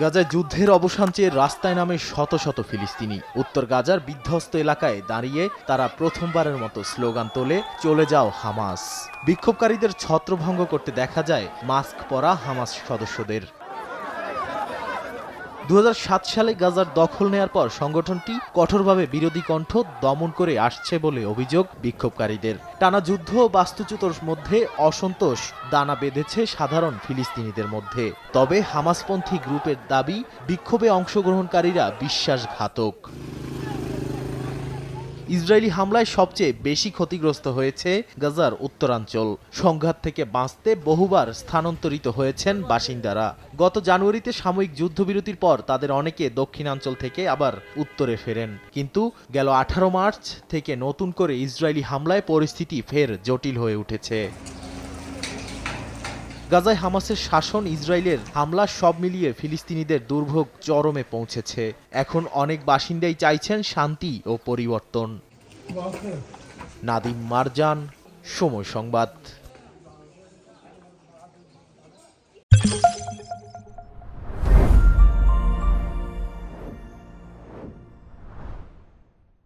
গাজায় যুদ্ধের অবসান চেয়ে রাস্তায় নামে শত শত ফিলিস্তিনি। উত্তর গাজার বিধ্বস্ত এলাকায় দাঁড়িয়ে তারা প্রথমবারের মতো স্লোগান তোলে, চলে যাও হামাস। বিক্ষোভকারীদের ছত্রভঙ্গ করতে দেখা যায় মাস্ক পরা হামাস সদস্যদের। ২০০৭ সালে গাজার দখল নেয়ার পর সংগঠনটি কঠোরভাবে বিরোধী কণ্ঠ দমন করে আসছে বলে অভিযোগ বিক্ষোভকারীদের। টানা যুদ্ধ ও বাস্তুচ্যুতর মধ্যে অসন্তোষ দানা বেঁধেছে সাধারণ ফিলিস্তিনিদের মধ্যে। তবে হামাসপন্থী গ্রুপের দাবি, বিক্ষোভে অংশগ্রহণকারীরা বিশ্বাসঘাতক। ইসরায়েলি হামলায় সবচেয়ে বেশি ক্ষতিগ্রস্ত হয়েছে গাজার উত্তরাঞ্চল। সংঘাত থেকে বাঁচতে বহুবার স্থানান্তরিত হয়েছেন বাসিন্দারা। গত জানুয়ারিতে সাময়িক যুদ্ধবিরতির পর তাদের অনেকে দক্ষিণাঞ্চল থেকে আবার উত্তরে ফেরেন। কিন্তু গেল ১৮ মার্চ থেকে নতুন করে ইসরায়েলি হামলায় পরিস্থিতি ফের জটিল হয়ে উঠেছে। গাজায় হামাসের শাসন, ইসরায়েলের হামলা সব মিলিয়ে ফিলিস্তিনিদের দুর্ভোগ চরমে পৌঁছেছে। এখন অনেক বাসিন্দাই চাইছেন শান্তি ও পরিবর্তন। নাদিম মারজান, সময় সংবাদ।